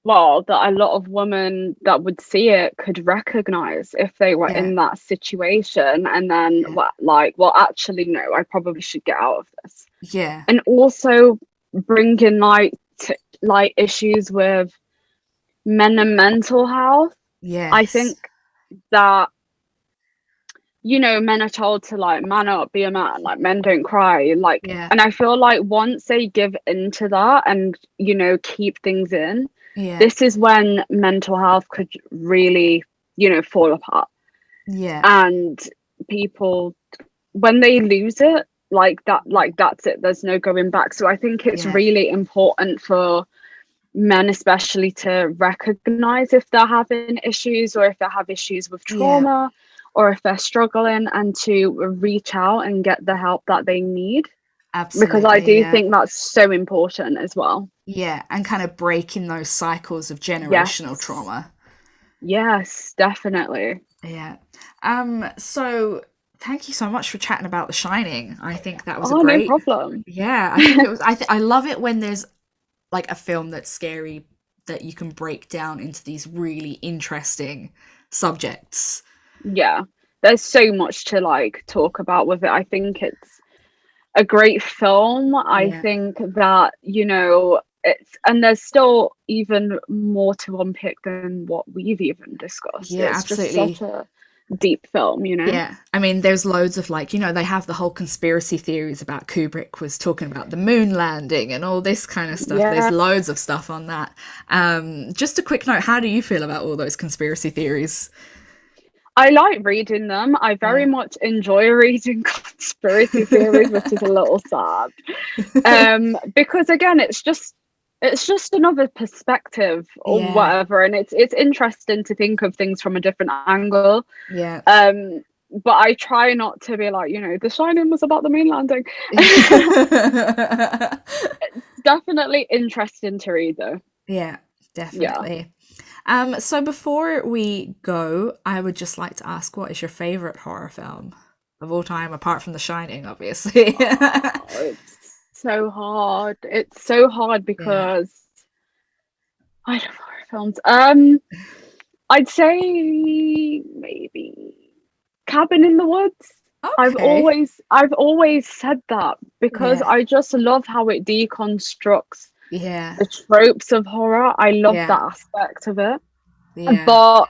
well, that a lot of women that would see it could recognize if they were Yeah, in that situation and then yeah, what like, well, actually no, I probably should get out of this. yeah, And also bringing like issues with men and mental health. I yes, think that men are told to like man up, be a man, like men don't cry, like, yeah, and I feel like once they give into that and keep things in, yeah, this is when mental health could really fall apart. yeah, And people, when they lose it like that, like that's it, there's no going back. So I think it's yeah, really important for men especially to recognize if they're having issues or if they have issues with yeah, trauma or if they're struggling, and to reach out and get the help that they need, because I absolutely, do yeah, think that's so important as well. yeah, and kind of breaking those cycles of generational Yes, trauma. yes, definitely. Yeah. So thank you so much for chatting about The Shining. I think that was a Oh, no great. problem. Yeah, I think it was. I love it when there's like a film that's scary that you can break down into these really interesting subjects. Yeah, there's so much to like talk about with it. I think it's a great film. I Yeah. think that, it's, and there's still even more to unpick than what we've even discussed. Yeah, It's just such absolutely. a deep film, you know? Yeah, I mean, there's loads of like, they have the whole conspiracy theories about Kubrick was talking about the moon landing and all this kind of stuff. There's Yeah. loads of stuff on that. Just a quick note, how do you feel about all those conspiracy theories? I like reading them. I very Yeah. much enjoy reading conspiracy theories, which is a little sad. Because again, it's just another perspective or Yeah, whatever, and it's interesting to think of things from a different angle. yeah. Um, but I try not to be like, The Shining was about the moon landing. Definitely interesting to read though. Yeah, Yeah. definitely. So before we go, I would just like to ask, what is your favorite horror film of all time, apart from The Shining, obviously? Oh, it's so hard. It's so hard Yeah. because I love horror films. I'd say maybe Cabin in the Woods. Okay. I've always said that because Yeah. I just love how it deconstructs Yeah. the tropes of horror. I love Yeah. that aspect of it. Yeah. But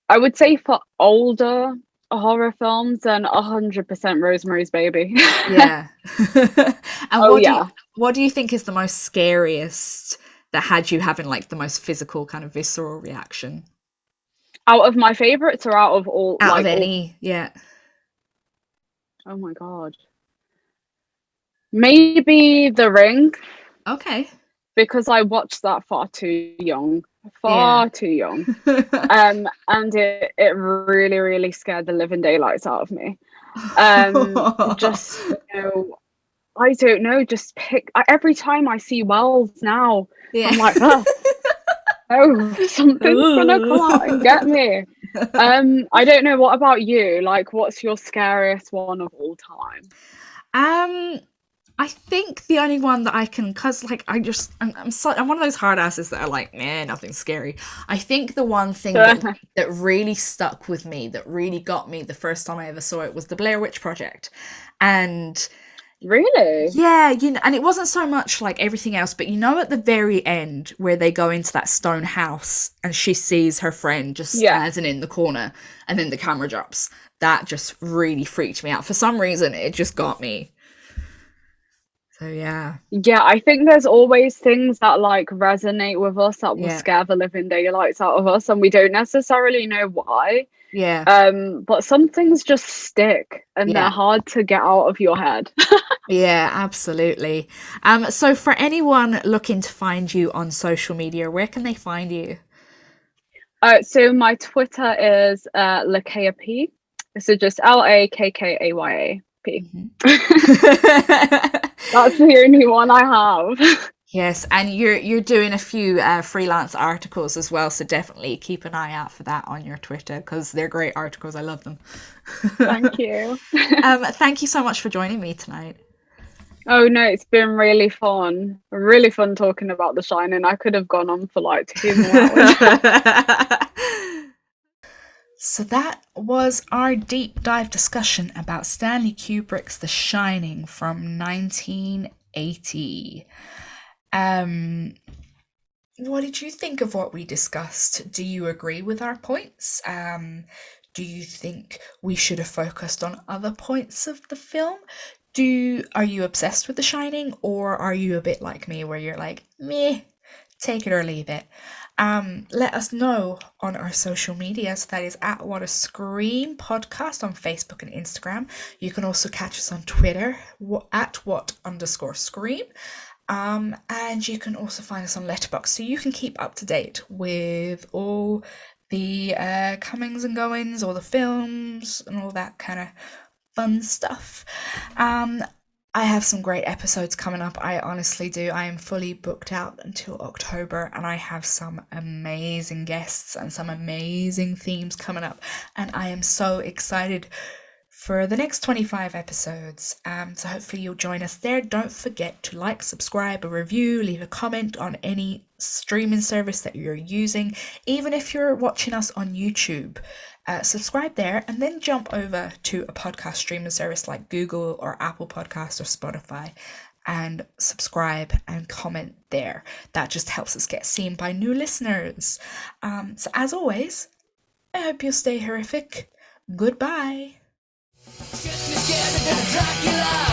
I would say for older horror films, then 100% Rosemary's Baby. Yeah. And Oh yeah. what do you think is the most scariest that had you having like the most physical kind of visceral reaction? Out of my favorites or out of all Out of all any, yeah. oh my God. Maybe The Ring, Okay. because I watched that far too young. Yeah. Far too young. And it really, really scared the living daylights out of me. Just, I don't know, just every time I see Wells now, Yeah. I'm like, oh, oh, something's gonna come out and get me. I don't know, what about you? Like, what's your scariest one of all time? Um, I think the only one that I can, cause like I'm one of those hard asses that are like, man, nothing scary. I think the one thing that really stuck with me, that really got me the first time I ever saw it, was the Blair Witch Project, and Really? yeah, and it wasn't so much like everything else, but at the very end where they go into that stone house and she sees her friend just Yeah. standing in the corner, and then the camera drops. That just really freaked me out. For some reason, it just got me. So yeah, Yeah, I think there's always things that like resonate with us that will yeah, scare the living daylights out of us, and we don't necessarily know why. yeah, But some things just stick and they're yeah, hard to get out of your head. yeah, absolutely. So for anyone looking to find you on social media, where can they find you? So my Twitter is Lakkaya P. So just LakkayaP. Mhm. That's the only one I have. Yes, and you're doing a few freelance articles as well, so definitely keep an eye out for that on your Twitter because they're great articles. I love them. Thank you. Thank you so much for joining me tonight. Oh no, it's been really fun. Really fun talking about The Shining. I could have gone on for like 2 more hours. So that was our deep dive discussion about Stanley Kubrick's The Shining from 1980. What did you think of what we discussed? Do you agree with our points? Do you think we should have focused on other points of the film? Are you obsessed with The Shining, or are you a bit like me where you're like, meh, take it or leave it? Let us know on our social medias. That is at What a Scream Podcast on Facebook and Instagram. You can also catch us on Twitter at what_scream. And you can also find us on Letterboxd, so you can keep up to date with all the comings and goings, all the films, and all that kind of fun stuff. I have some great episodes coming up. I honestly do. I am fully booked out until October, and I have some amazing guests and some amazing themes coming up, and I am so excited for the next 25 episodes. So hopefully you'll join us there. Don't forget to like, subscribe, a review, leave a comment on any streaming service that you're using. Even if you're watching us on YouTube, subscribe there and then jump over to a podcast streaming service like Google or Apple Podcast or Spotify and subscribe and comment there. That just helps us get seen by new listeners. So as always, I hope you stay horrific. Goodbye. Shit me scared of Dracula.